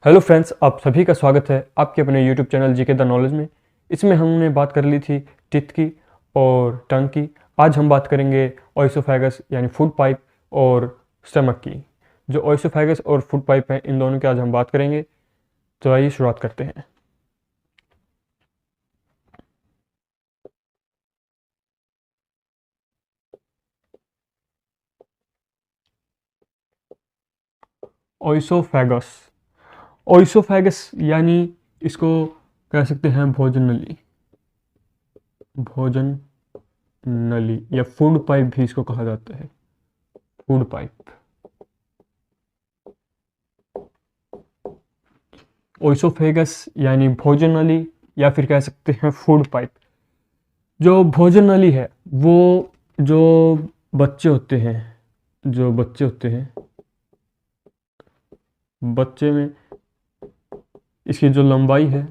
Hello friends, आप सभी का स्वागत है आपके अपने YouTube channel GK the knowledge में। इसमें हमने बात कर ली थी टीथ की और टंग की। आज हम बात करेंगे ओइसोफेगस यानी फूड पाइप और स्टमक की। जो ओइसोफेगस और फूड पाइप है, इन दोनों की आज हम बात करेंगे। तो आइए शुरुआत करते हैं। ओइसोफेगस ओइसोफेगस यानी इसको कह सकते हैं भोजन नली। भोजन नली या फूड पाइप भी इसको कहा जाता है। फूड पाइप, ओइसोफेगस यानी भोजन नली या फिर कह सकते हैं फूड पाइप। जो भोजन नली है वो जो बच्चे होते हैं जो बच्चे होते हैं बच्चे में इसकी जो लंबाई है,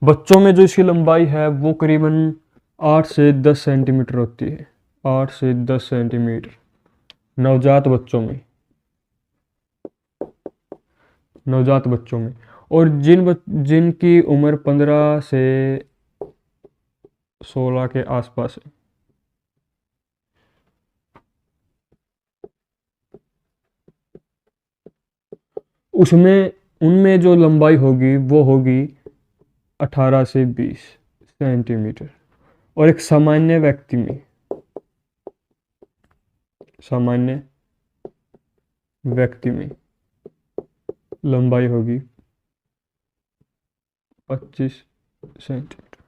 बच्चों में जो इसकी लंबाई है वो करीबन 8 से 10 सेंटीमीटर होती है। 8 से 10 सेंटीमीटर नवजात बच्चों में। और जिनकी उम्र 15 से 16 के आसपास है, उसमें उनमें जो लंबाई होगी वो होगी 18 से 20 सेंटीमीटर। और एक सामान्य व्यक्ति में लंबाई होगी 25 सेंटीमीटर।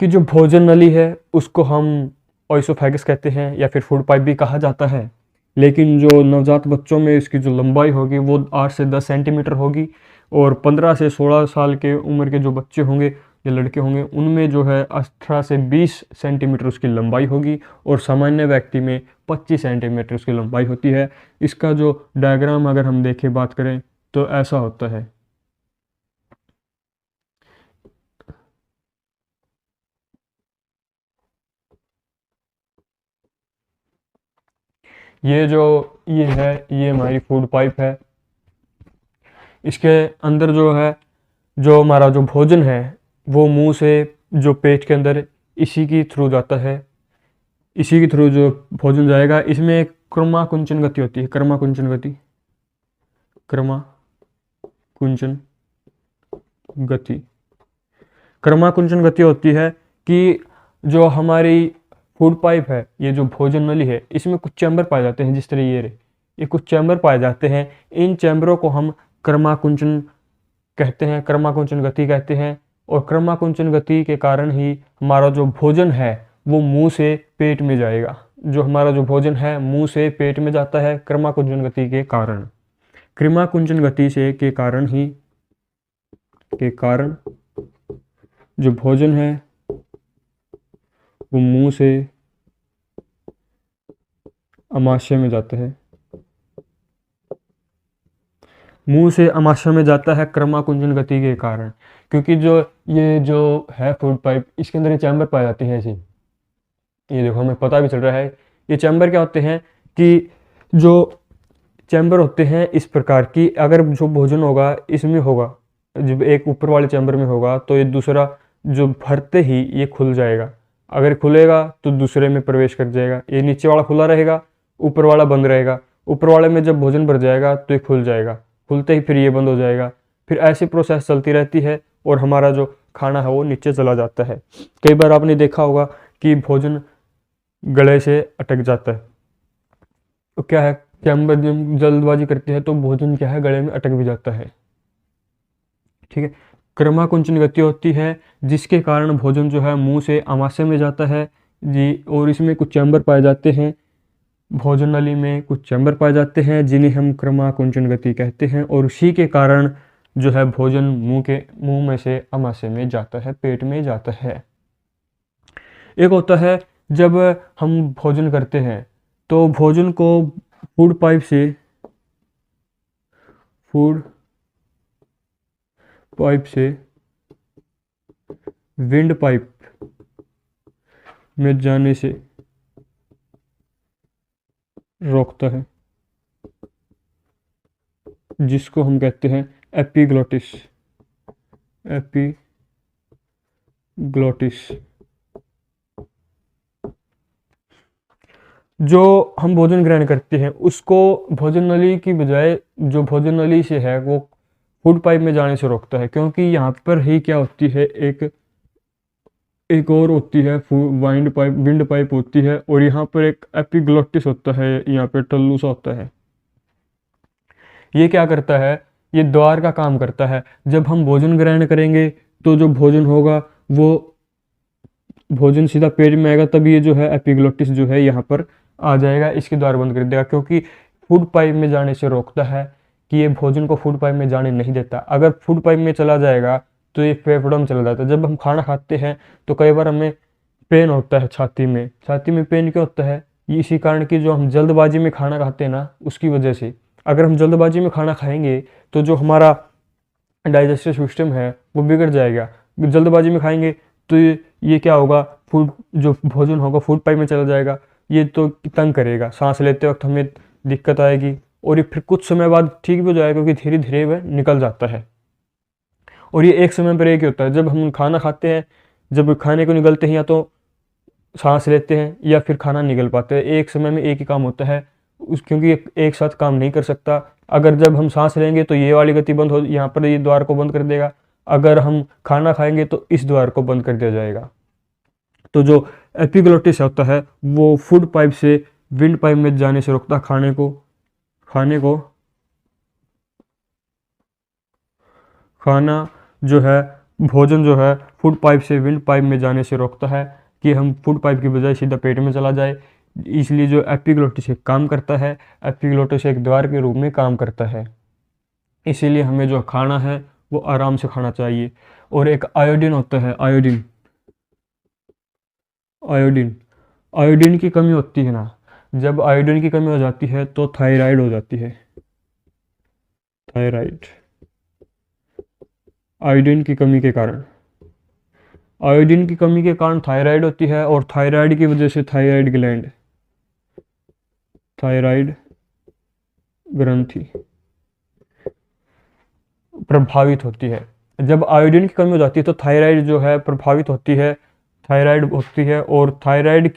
कि जो भोजन नली है उसको हम ओइसोफेगस कहते हैं या फिर फूड पाइप भी कहा जाता है। लेकिन जो नवजात बच्चों में इसकी जो लंबाई होगी वो 8 से 10 सेंटीमीटर होगी। और 15 से 16 साल के उम्र के जो बच्चे होंगे या लड़के होंगे उनमें जो है 18 से 20 सेंटीमीटर उसकी लंबाई होगी। और सामान्य व्यक्ति में 25 सेंटीमीटर उसकी लंबाई होती है। इसका जो डायग्राम अगर हम देखें, बात करें तो ऐसा होता है। ये हमारी फूड पाइप है। इसके अंदर जो है, जो हमारा जो भोजन है वो मुंह से जो पेट के अंदर इसी की थ्रू जाता है। इसी के थ्रू जो भोजन जाएगा, इसमें एक क्रमाकुंचन गति होती है। क्रमाकुंचन गति क्रमाकुंचन गति होती है कि जो हमारी फूड पाइप है, ये जो भोजन नली है, इसमें कुछ चैम्बर पाए जाते हैं। जिस तरह ये कुछ चैम्बर पाए जाते हैं। इन चैम्बरों को हम क्रमाकुंचन कहते हैं, क्रमाकुंचन गति कहते हैं। और क्रमाकुंचन गति के कारण ही हमारा जो भोजन है वो मुंह से पेट में जाएगा। जो हमारा जो भोजन है मुंह से पेट में जाता है क्रमाकुंचन गति के कारण। क्रमाकुंचन गति से के कारण जो भोजन है वो मुंह से अमाशय में जाता है। मुंह से अमाशय में जाता है क्रमाकुंचन गति के कारण। क्योंकि ये जो है फूड पाइप, इसके अंदर ये चैम्बर पाए जाते हैं ऐसे। ये देखो, हमें पता भी चल रहा है। ये चैम्बर क्या होते हैं कि जो चैम्बर होते हैं इस प्रकार की, अगर जो भोजन होगा इसमें होगा, जब एक ऊपर वाले चैम्बर में होगा तो ये दूसरा जो भरते ही ये खुल जाएगा। अगर खुलेगा तो दूसरे में प्रवेश कर जाएगा। ये नीचे वाला खुला रहेगा, ऊपर वाला बंद रहेगा। ऊपर वाले में जब भोजन भर जाएगा तो ये खुल जाएगा, खुलते ही फिर ये बंद हो जाएगा। फिर ऐसी प्रोसेस चलती रहती है और हमारा जो खाना है वो नीचे चला जाता है। कई बार आपने देखा होगा कि भोजन गले से अटक जाता है। तो क्या है कि हम जल्दबाजी करते हैं तो भोजन क्या है, गले में अटक भी जाता है। ठीक है। क्रमाकुंचन गति होती है जिसके कारण भोजन जो है मुंह से अमाशय में जाता है जी। और इसमें कुछ चैम्बर पाए जाते हैं, भोजन नली में कुछ चैम्बर पाए जाते हैं जिन्हें हम क्रमाकुंचन गति कहते हैं। और उसी के कारण जो है भोजन मुंह में से अमाशय में जाता है, पेट में जाता है। एक होता है जब हम भोजन करते हैं तो भोजन को फूड पाइप से विंड पाइप में जाने से रोकता है। जिसको हम कहते हैं एपिग्लोटिस। एपिग्लोटिस जो हम भोजन ग्रहण करते हैं उसको भोजन नली की बजाय जो भोजन नली से है वो फूड पाइप में जाने से रोकता है, क्योंकि यहाँ पर ही क्या होती है, एक एक और होती है विंड पाइप होती है, और यहाँ पर एक एपिग्लोटिस होता है, यहाँ पे टल्लू सा होता है। ये क्या करता है, ये द्वार का काम करता है। जब हम भोजन ग्रहण करेंगे तो जो भोजन होगा वो भोजन सीधा पेट में आएगा, तब ये जो है एपिग्लोटिस जो है यहाँ पर आ जाएगा, इसके द्वार बंद कर देगा, क्योंकि फूड पाइप में जाने से रोकता है कि ये भोजन को फूड पाइप में जाने नहीं देता। अगर फूड पाइप में चला जाएगा तो ये फेफड़ों में चला जाता है। जब हम खाना खाते हैं तो कई बार हमें पेन होता है छाती में पेन क्यों होता है, ये इसी कारण कि जो हम जल्दबाजी में खाना खाते हैं ना, उसकी वजह से। अगर हम जल्दबाजी में खाना खाएंगे तो जो हमारा डाइजेस्टिव सिस्टम है वो बिगड़ जाएगा। जल्दबाजी में खाएंगे तो ये क्या होगा, फूड जो भोजन होगा फूड पाइप में चला जाएगा, ये तो तंग करेगा, सांस लेते वक्त हमें दिक्कत आएगी, और ये फिर कुछ समय बाद ठीक भी हो जाएगा, क्योंकि धीरे धीरे वह निकल जाता है। और ये एक समय पर एक ही होता है, जब हम खाना खाते हैं, जब खाने को निगलते हैं या तो सांस लेते हैं या फिर खाना निगल पाते हैं, एक समय में एक ही काम होता है क्योंकि एक साथ काम नहीं कर सकता। अगर जब हम सांस लेंगे तो ये वाली गति बंद हो, यहाँ पर ये द्वार को बंद कर देगा। अगर हम खाना खाएंगे तो इस द्वार को बंद कर दिया जाएगा। तो जो एपिग्लोटिस होता है वो फूड पाइप से विंड पाइप में जाने से रोकता है खाना जो है, भोजन जो है फूड पाइप से विंड पाइप में जाने से रोकता है कि हम फूड पाइप की बजाय सीधा पेट में चला जाए। इसलिए जो एपिग्लोटिस एक काम करता है, एपिग्लोटिस एक द्वार के रूप में काम करता है। इसीलिए हमें जो खाना है वो आराम से खाना चाहिए। और एक आयोडीन होता है, आयोडीन की कमी होती है ना, जब आयोडीन की कमी हो जाती है तो थायराइड हो जाती है। थायराइड आयोडीन की कमी के कारण थायराइड होती है, और थायराइड की वजह से थायराइड ग्रंथि प्रभावित होती है। जब आयोडीन की कमी हो जाती है तो थायराइड जो है प्रभावित होती है, और थायराइड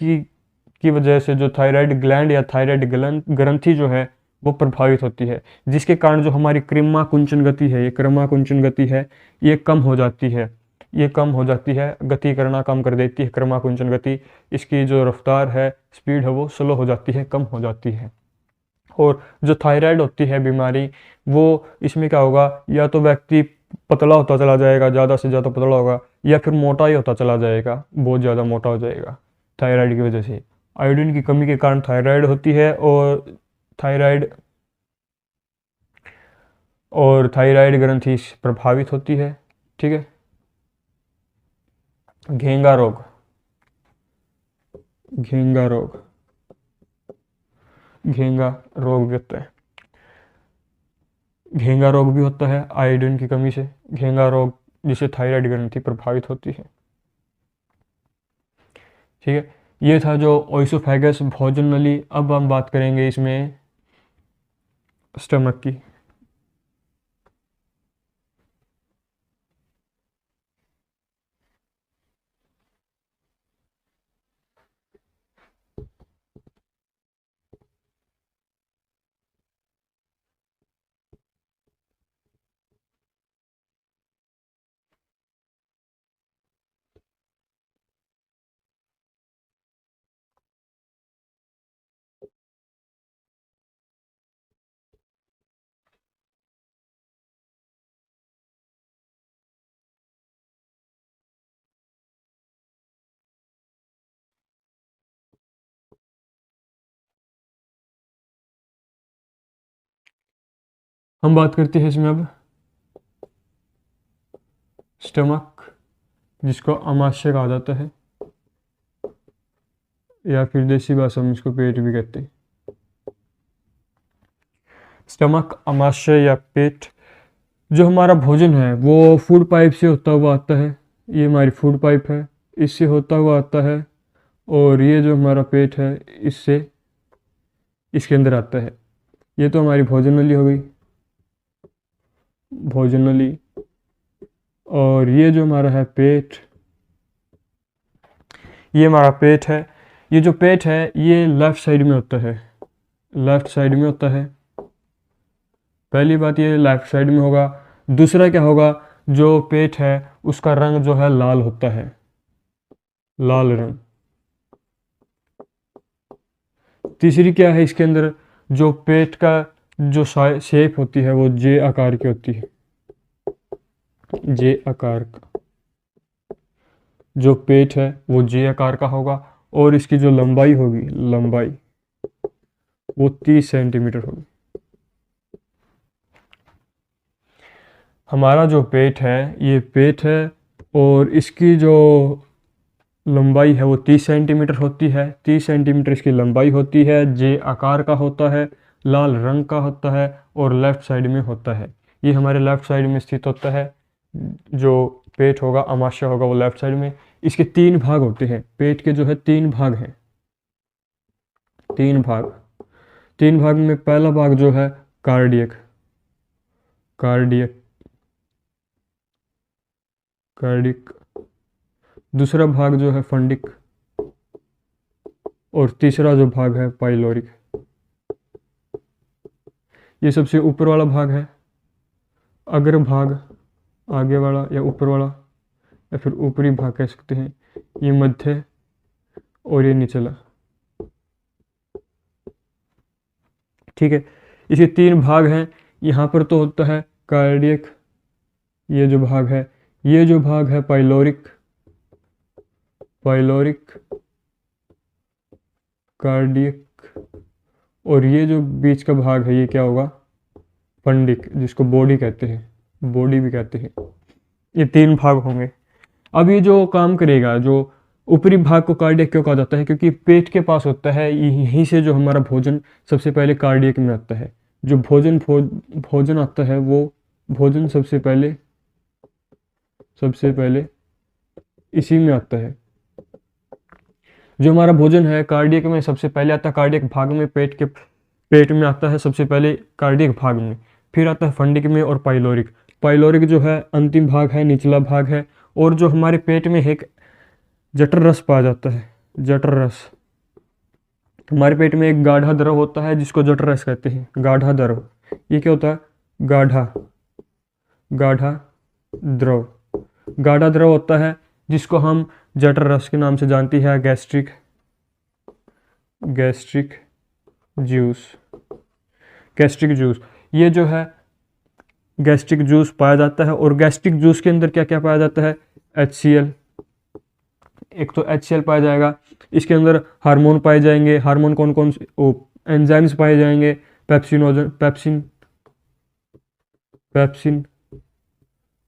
की वजह से जो थायराइड ग्लैंड या थायराइड ग्रंथि जो है वो प्रभावित होती है, जिसके कारण जो हमारी क्रिमा कुंचन गति है ये कम हो जाती है, गति करना कम कर देती है क्रमा कुंचन गति। इसकी जो रफ्तार है, स्पीड है, वो स्लो हो जाती है, कम हो जाती है। और जो थायराइड होती है बीमारी, वो इसमें क्या होगा, या तो व्यक्ति पतला होता चला जाएगा, ज़्यादा से ज़्यादा पतला होगा, या फिर मोटा ही होता चला जाएगा, बहुत ज़्यादा मोटा हो जाएगा थायराइड की वजह से। आयोडीन की कमी के कारण थायराइड होती है, और थायराइड ग्रंथि प्रभावित होती है। ठीक है। घेंगा रोग भी होता है। घेंगा रोग भी होता है आयोडीन की कमी से, घेंगा रोग जिससे थायराइड ग्रंथि प्रभावित होती है। ठीक है, ये था जो ओइसोफेगस भोजन नली। अब हम बात करेंगे इसमें स्टमक की। हम बात करते हैं इसमें अब स्टमक, जिसको अमाशय कहा जाता है, या फिर देसी भाषा में इसको पेट भी कहते हैं। स्टमक, अमाशय या पेट, जो हमारा भोजन है वो फूड पाइप से होता हुआ आता है। ये हमारी फूड पाइप है, इससे होता हुआ आता है, और ये जो हमारा पेट है इससे इसके अंदर आता है। ये तो हमारी भोजन नली हो गई। भोजनली। और ये जो हमारा है पेट, ये हमारा पेट है। ये जो पेट है ये लेफ़्ट साइड में होता है, लेफ़्ट साइड में होता है। पहली बात ये लेफ़्ट साइड में होगा। दूसरा क्या होगा, जो पेट है उसका रंग जो है लाल होता है, लाल रंग। तीसरी क्या है इसके अंदर, जो पेट का जो शेप होती है वो जे आकार की होती है, जे आकार का। जो पेट है वो जे आकार का होगा और इसकी जो लंबाई होगी, लंबाई वो 30 सेंटीमीटर होगी। हमारा जो पेट है ये पेट है और इसकी जो लंबाई है वो 30 सेंटीमीटर होती है। 30 सेंटीमीटर इसकी लंबाई होती है, जे आकार का होता है, लाल रंग का होता है और लेफ़्ट साइड में होता है। ये हमारे लेफ़्ट साइड में स्थित होता है। जो पेट होगा, अमाशय होगा, वो लेफ़्ट साइड में। इसके 3 भाग होते हैं, पेट के जो है 3 भाग हैं, 3 भाग। 3 भाग में पहला भाग जो है कार्डियक, कार्डियक, कार्डिक। दूसरा भाग जो है फंडिक और तीसरा जो भाग है पाइलोरिक। ये सबसे ऊपर वाला भाग है, अग्र भाग, आगे वाला या ऊपर वाला या फिर ऊपरी भाग कह सकते हैं। ये मध्य और ये निचला, ठीक है। इसके 3 भाग हैं। यहाँ पर तो होता है कार्डियक, ये जो भाग है, ये जो भाग है पाइलोरिक, पाइलोरिक, कार्डियक। और ये जो बीच का भाग है ये क्या होगा, फंडिक, जिसको बॉडी कहते हैं, बॉडी भी कहते हैं। ये 3 भाग होंगे। अब ये जो काम करेगा, जो ऊपरी भाग को कार्डियक क्यों कहा जाता है, क्योंकि पेट के पास होता है, यहीं से जो हमारा भोजन सबसे पहले कार्डियक में आता है। जो भोजन आता है वो भोजन सबसे पहले इसी में आता है। जो हमारा भोजन है कार्डियक में सबसे पहले आता है, कार्डियक भाग में, पेट में आता है सबसे पहले, कार्डियक भाग में। फिर आता है फंडिक में और पाइलोरिक। पाइलोरिक जो है अंतिम भाग है, निचला भाग है। और जो हमारे पेट में एक जठर रस पाया जाता है, जठर रस। हमारे पेट में एक गाढ़ा द्रव होता है जिसको जठर रस कहते हैं, गाढ़ा द्रव। ये क्या होता है, गाढ़ा, गाढ़ा द्रव। गाढ़ा द्रव होता है जिसको हम जठर रस के नाम से जानती है, gastric, gastric juice, gastric juice. ये जो है गैस्ट्रिक जूस पाया जाता है। और गैस्ट्रिक जूस के अंदर क्या क्या पाया जाता है, HCl। एक तो HCl पाया जाएगा, इसके अंदर हार्मोन पाए जाएंगे। हार्मोन कौन कौन से, एंजाइम्स पाए जाएंगे, पेप्सिनोजन, पेप्सिन,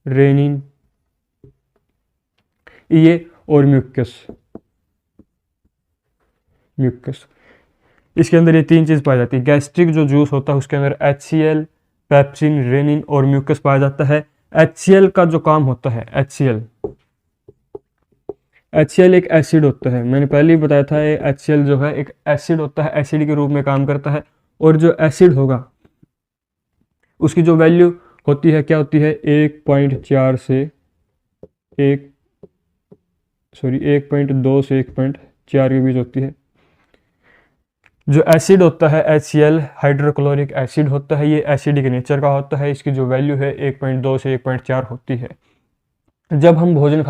रेनिन, ये और म्यूकस, म्यूकस। इसके अंदर ये 3 चीज़ पाई जाती है। गैस्ट्रिक जो जूस होता है उसके अंदर HCl, पेप्सिन, रेनिन और म्यूकस पाया जाता है। HCl का जो काम होता है, HCl एक एसिड होता है। मैंने पहले ही बताया था, ये HCl जो है एक एसिड होता है, एसिड के रूप में काम करता है। और जो एसिड होगा उसकी जो वैल्यू होती है, क्या होती है, 1.4 से 1.2 से 1.4 के बीच होती है। जो एसिड होता है HCl, हाइड्रोक्लोरिक एसिड होता है, ये एसिडिक नेचर का होता है। इसकी जो वैल्यू है 1.2 से 1.4 होती है। जब हम भोजन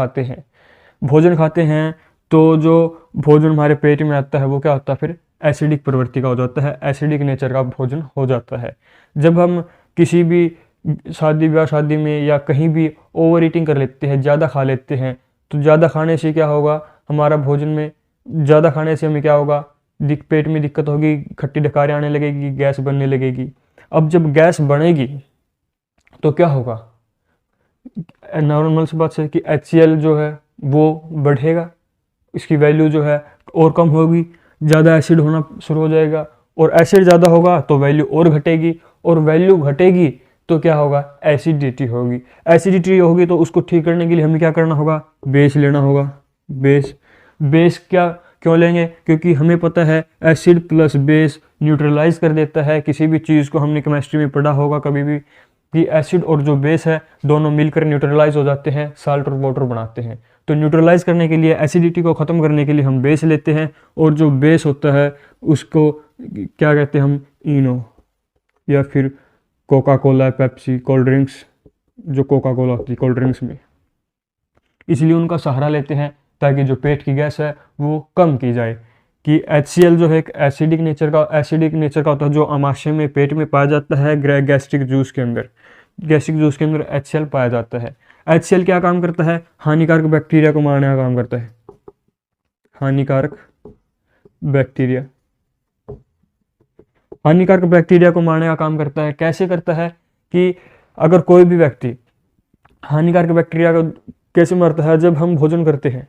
खाते हैं तो जो भोजन हमारे पेट में आता है वो क्या होता है, फिर एसिडिक प्रवृत्ति का हो जाता है, एसिडिक नेचर का भोजन हो जाता है। जब हम किसी भी शादी में या कहीं भी ओवर ईटिंग कर लेते हैं, ज़्यादा खा लेते हैं, तो ज़्यादा खाने से क्या होगा, हमारा भोजन में ज़्यादा खाने से हमें क्या होगा, पेट में दिक्कत होगी, खट्टी डकारें आने लगेगी, गैस बनने लगेगी। अब जब गैस बनेगी तो क्या होगा, नॉर्मल सी बात है कि HCl जो है वो बढ़ेगा, इसकी वैल्यू जो है और कम होगी, ज़्यादा एसिड होना शुरू हो जाएगा। और एसिड ज़्यादा होगा तो वैल्यू और घटेगी, और वैल्यू घटेगी तो क्या होगा, एसिडिटी होगी। एसिडिटी होगी तो उसको ठीक करने के लिए हमें क्या करना होगा, बेस लेना होगा। बेस क्यों लेंगे, क्योंकि हमें पता है एसिड प्लस बेस न्यूट्रलाइज कर देता है किसी भी चीज़ को। हमने केमिस्ट्री में पढ़ा होगा कभी भी कि एसिड और जो बेस है दोनों मिलकर न्यूट्रलाइज हो जाते हैं, साल्ट और वाटर बनाते हैं। तो न्यूट्रलाइज करने के लिए, एसिडिटी को ख़त्म करने के लिए हम बेस लेते हैं, और जो बेस होता है उसको क्या कहते हैं हम, इनो, या फिर Coca Cola, Pepsi, cold drinks, जो कोका कोला होती है कोल्ड ड्रिंक्स में, इसलिए उनका सहारा लेते हैं ताकि जो पेट की गैस है वो कम की जाए। कि HCl जो है एक एसिडिक नेचर का होता है, जो आमाशय में, पेट में पाया जाता है, गैस्ट्रिक जूस के अंदर, HCl पाया जाता है। HCl क्या काम करता है? हानिकारक बैक्टीरिया को मारने का काम करता है। हानिकारक बैक्टीरिया को मारने का काम करता है। कैसे करता है? कि अगर कोई भी व्यक्ति हानिकारक बैक्टीरिया को कैसे मारता है? जब हम भोजन करते हैं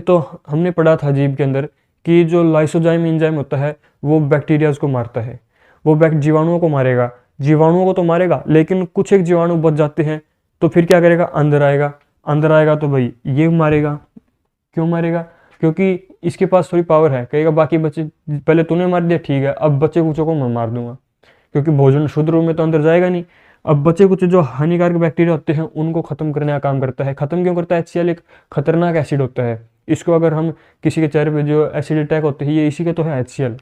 तो हमने पढ़ा था जीभ के अंदर कि जो लाइसोजाइम एंजाइम होता है वो बैक्टीरियाज को मारता है, वो जीवाणुओं को मारेगा। जीवाणुओं को तो मारेगा, लेकिन कुछ एक जीवाणु बच जाते हैं, तो फिर क्या करेगा? अंदर आएगा तो भाई ये मारेगा। क्यों मारेगा? क्योंकि इसके पास थोड़ी पावर है। कहेगा बाकी बच्चे, पहले तूने मार दिया, ठीक है, अब बच्चे कुछों को मैं मार दूंगा, क्योंकि भोजन शुद्ध रूप में तो अंदर जाएगा नहीं। अब बचे कुछ जो हानिकारक बैक्टीरिया होते हैं उनको खत्म करने का काम करता है। खत्म क्यों करता है? HCl एक खतरनाक एसिड होता है। इसको अगर हम किसी के चेहरे पे जो एसिड अटैक होते हैं, ये इसी के तो है। HCl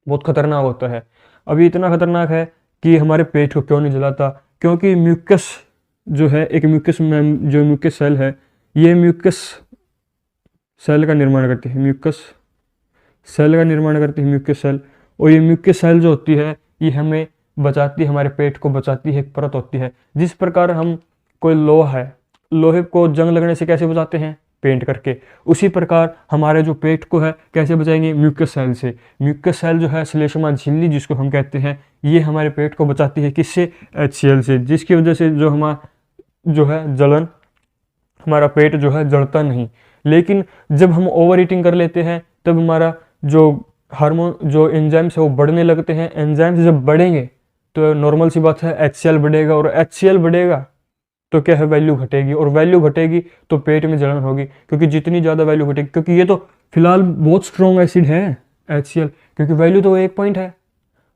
बहुत खतरनाक होता है। अभी इतना खतरनाक है कि हमारे पेट को क्यों नहीं जलाता? क्योंकि म्यूकस जो है, एक म्यूकस सेल है, ये म्यूकस सेल का निर्माण करती है। म्यूकस सेल, और ये म्यूकस सेल जो होती है ये हमें बचाती है, हमारे पेट को बचाती है। एक परत होती है। जिस प्रकार हम कोई लोहे को जंग लगने से कैसे बचाते हैं? पेंट करके। उसी प्रकार हमारे जो पेट को है कैसे बचाएंगे? म्यूकस सेल से। म्यूकस सेल जो है, श्लेष्मा झिल्ली जिसको हम कहते हैं, ये हमारे पेट को बचाती है। किससे? HCl से। जिसकी वजह से जो हमारा पेट जो है जलता नहीं। लेकिन जब हम ओवर ईटिंग कर लेते हैं तब हमारा जो हार्मोन, जो एंजाइम्स है वो बढ़ने लगते हैं। एंजाइम्स जब बढ़ेंगे तो नॉर्मल सी बात है HCl बढ़ेगा, और HCl बढ़ेगा तो क्या है? वैल्यू घटेगी, और वैल्यू घटेगी तो पेट में जलन होगी। क्योंकि जितनी ज़्यादा वैल्यू घटेगी, क्योंकि ये तो फिलहाल बहुत स्ट्रॉन्ग एसिड है HCl, क्योंकि वैल्यू तो 1 पॉइंट है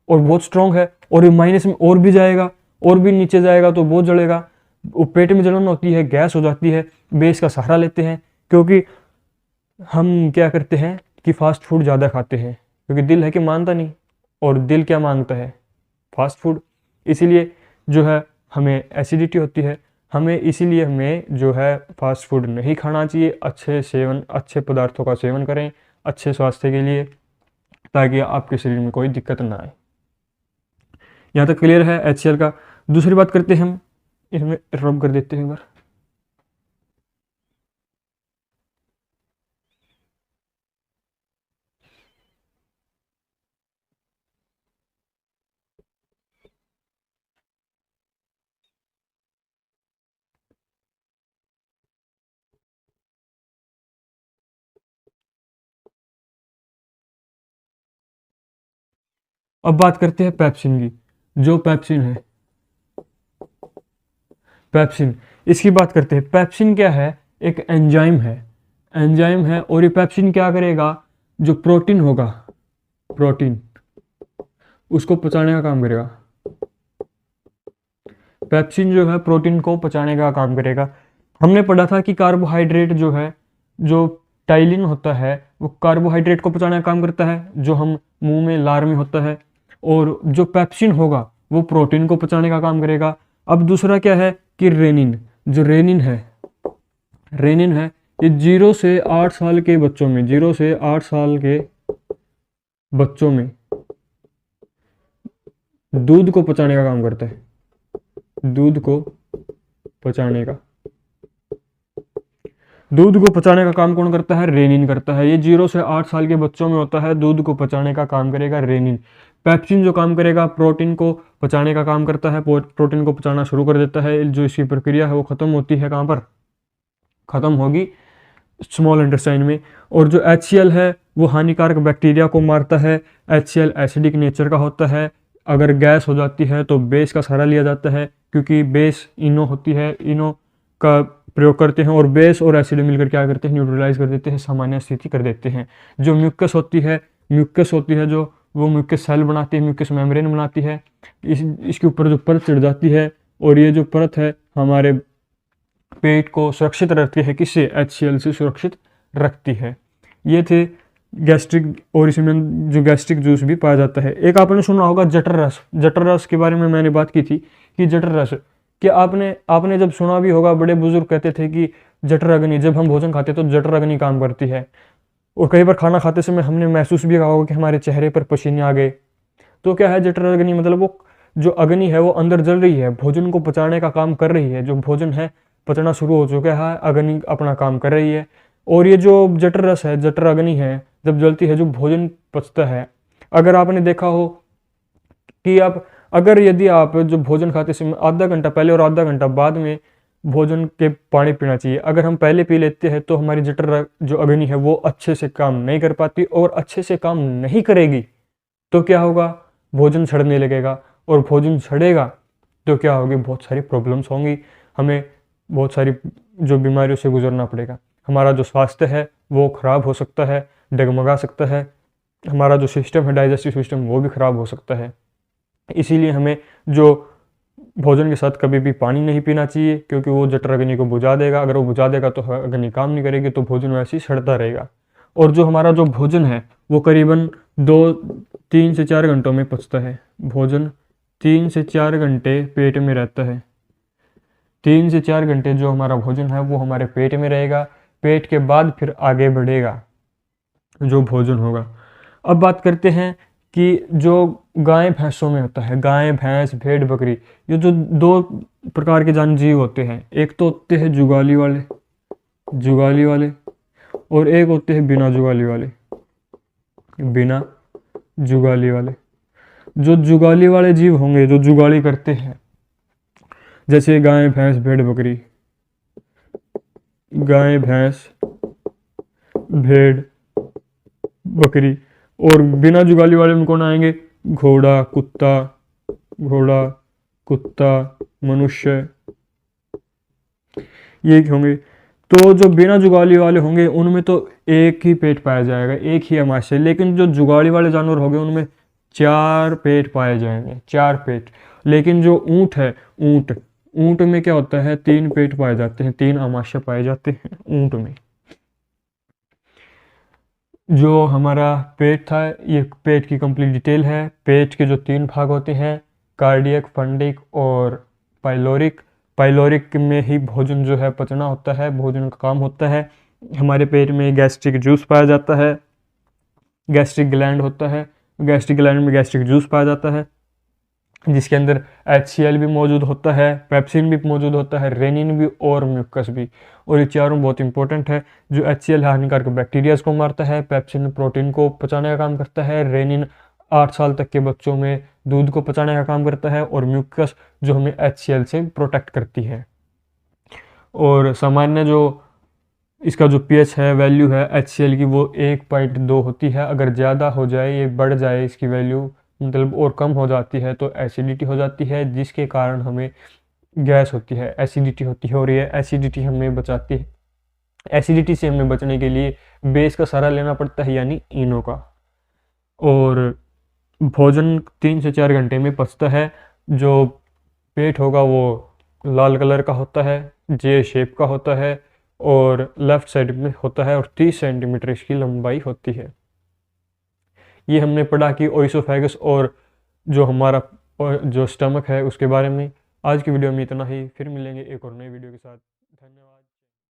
और बहुत स्ट्रॉन्ग है, और माइनस में और भी जाएगा, और भी नीचे जाएगा तो बहुत जलेगा। पेट में जलन होती है, गैस हो जाती है। बेस का सहारा लेते हैं, क्योंकि हम क्या करते हैं कि फास्ट फूड ज़्यादा खाते हैं, क्योंकि दिल है कि मानता नहीं, और दिल क्या मांगता है? Fast food. इसीलिए जो है हमें एसिडिटी होती है। इसीलिए हमें जो है फास्ट फूड नहीं खाना चाहिए। अच्छे पदार्थों का सेवन करें अच्छे स्वास्थ्य के लिए, ताकि आपके शरीर में कोई दिक्कत ना आए। यहाँ तक क्लियर है HCl का। दूसरी बात करते हैं हम, इसमें रब कर देते हैं एक बार। अब बात करते हैं पेप्सिन की। जो पेप्सिन है, इसकी बात करते हैं। पेप्सिन क्या है? एक एंजाइम है, और ये पेप्सिन क्या करेगा? जो प्रोटीन होगा, उसको पचाने का काम करेगा। पेप्सिन जो है प्रोटीन को पचाने का काम करेगा। हमने पढ़ा था कि कार्बोहाइड्रेट जो है, जो टाइलिन होता है, वो कार्बोहाइड्रेट को पचाने का काम करता है, जो हम मुंह में, लार में होता है। और जो पेप्सिन होगा वो प्रोटीन को पचाने का काम करेगा। अब दूसरा क्या है कि रेनिन। जो रेनिन है, ये 0 से 8 साल के बच्चों में, दूध को पचाने का काम करता है। दूध को पचाने का काम कौन करता है? रेनिन करता है। ये 0 से 8 साल के बच्चों में होता है। दूध को पचाने का काम करेगा रेनिन। पेप्सिन जो काम करेगा, प्रोटीन को पचाने का काम करता है। प्रोटीन को पचाना शुरू कर देता है। जो इसकी प्रक्रिया है वो खत्म होती है कहाँ पर? खत्म होगी स्मॉल इंटेस्टाइन में। और जो HCl है वो हानिकारक बैक्टीरिया को मारता है। HCl एसिडिक नेचर का होता है। अगर गैस हो जाती है तो बेस का सहारा लिया जाता है, क्योंकि बेस इनो होती है, इनो का प्रयोग करते हैं, और बेस और एसिड मिलकर क्या करते हैं? न्यूट्रलाइज कर देते हैं, सामान्य स्थिति कर देते हैं। जो म्यूकस होती है जो वो म्यूकस सेल बनाती है, म्यूकस मेम्ब्रेन बनाती है। इसके ऊपर जो परत चढ़ जाती है, और ये जो परत है हमारे पेट को सुरक्षित रखती है, किससे? HCl से सुरक्षित रखती है। ये थे गैस्ट्रिक, और इसमें जो गैस्ट्रिक जूस भी पाया जाता है। एक आपने सुना होगा जठर रस। जठर रस के बारे में मैंने बात की थी कि जठर रस, कि आपने जब सुना भी होगा, बड़े बुजुर्ग कहते थे कि जठर अग्नि, जब हम भोजन खाते तो जठर अग्नि काम करती है। और कई बार खाना खाते समय हमने महसूस भी कहा होगा कि हमारे चेहरे पर पसीने आ गए। तो क्या है जठर अग्नि? मतलब वो जो अग्नि है वो अंदर जल रही है, भोजन को पचाने का काम कर रही है। जो भोजन है पचना शुरू हो चुका है, अग्नि अपना काम कर रही है। और ये जो जठर रस है, जठर अग्नि है, जब जलती है, जो भोजन पचता है। अगर आपने देखा हो कि यदि आप जो भोजन खाते समय आधा घंटा पहले और आधा घंटा बाद में भोजन के पानी पीना चाहिए। अगर हम पहले पी लेते हैं तो हमारी जठर जो अग्नि है वो अच्छे से काम नहीं कर पाती, और अच्छे से काम नहीं करेगी तो क्या होगा? भोजन सड़ने लगेगा, और भोजन सड़ेगा तो क्या होगी? बहुत सारी प्रॉब्लम्स होंगी, हमें बहुत सारी जो बीमारियों से गुजरना पड़ेगा। हमारा जो स्वास्थ्य है वो खराब हो सकता है, डगमगा सकता है। हमारा जो सिस्टम है, डाइजेस्टिव सिस्टम, वो भी खराब हो सकता है। इसीलिए हमें जो भोजन के साथ कभी भी पानी नहीं पीना चाहिए, क्योंकि वो जठर अग्नि को बुझा देगा। अगर वो बुझा देगा तो अग्नि काम नहीं करेगी, तो भोजन वैसे ही सड़ता रहेगा। और जो हमारा जो भोजन है वो करीबन 3 से 4 घंटों में पचता है। भोजन 3 से 4 घंटे पेट में रहता है। 3 से 4 घंटे जो हमारा भोजन है वो हमारे पेट में रहेगा। पेट के बाद फिर आगे बढ़ेगा जो भोजन होगा। अब बात करते हैं कि जो गाय भैंसों में होता है, गाय भैंस भेड़ बकरी, ये जो 2 प्रकार के जानवर जीव होते हैं। एक तो होते हैं जुगाली वाले, और एक होते हैं बिना जुगाली वाले। जो जुगाली वाले जीव होंगे, जो जुगाली करते हैं, जैसे गाय भैंस भेड़ बकरी, गाय भैंस भेड़ बकरी। और बिना जुगाली वाले में कौन आएंगे? घोड़ा कुत्ता मनुष्य, ये होंगे। तो जो बिना जुगाली वाले होंगे उनमें तो एक ही पेट पाया जाएगा, एक ही अमाशय। लेकिन जो जुगाली वाले जानवर होंगे उनमें 4 पेट पाए जाएंगे, 4 पेट। लेकिन जो ऊंट है, ऊंट में क्या होता है? 3 पेट पाए जाते हैं, 3 अमाशय पाए जाते हैं ऊंट में। जो हमारा पेट था, ये पेट की कंप्लीट डिटेल है। पेट के जो 3 भाग होते हैं, कार्डियक, फंडिक और पाइलोरिक। पाइलोरिक में ही भोजन जो है पचना होता है, भोजन का काम होता है। हमारे पेट में गैस्ट्रिक जूस पाया जाता है, गैस्ट्रिक ग्लैंड होता है, गैस्ट्रिक ग्लैंड में गैस्ट्रिक जूस पाया जाता है, जिसके अंदर HCl भी मौजूद होता है, पेप्सिन भी मौजूद होता है, रेनिन भी और म्यूकस भी। और ये चारों बहुत इंपॉर्टेंट है। जो HCl हानिकारक बैक्टीरियाज को मारता है, पेप्सिन प्रोटीन को पचाने का काम करता है, रेनिन 8 साल तक के बच्चों में दूध को पचाने का काम करता है, और म्यूकस जो हमें HCl से प्रोटेक्ट करती है। और सामान्य जो इसका जो pH है, वैल्यू है HCl की, वो 1.2 होती है। अगर ज़्यादा हो जाए, ये बढ़ जाए इसकी वैल्यू, मतलब और कम हो जाती है, तो एसिडिटी हो जाती है, जिसके कारण हमें गैस होती है, एसिडिटी होती है। और ये एसिडिटी हमें बचाती है। एसिडिटी से हमें बचने के लिए बेस का सहारा लेना पड़ता है, यानी इनो का। और भोजन 3 से 4 घंटे में पचता है। जो पेट होगा वो लाल कलर का होता है, जे शेप का होता है, और लेफ्ट साइड में होता है, और 30 सेंटीमीटर इसकी लंबाई होती है। ये हमने पढ़ा कि ओइसोफेगस और जो हमारा जो स्टमक है उसके बारे में। आज की वीडियो में इतना ही, फिर मिलेंगे एक और नई वीडियो के साथ। धन्यवाद।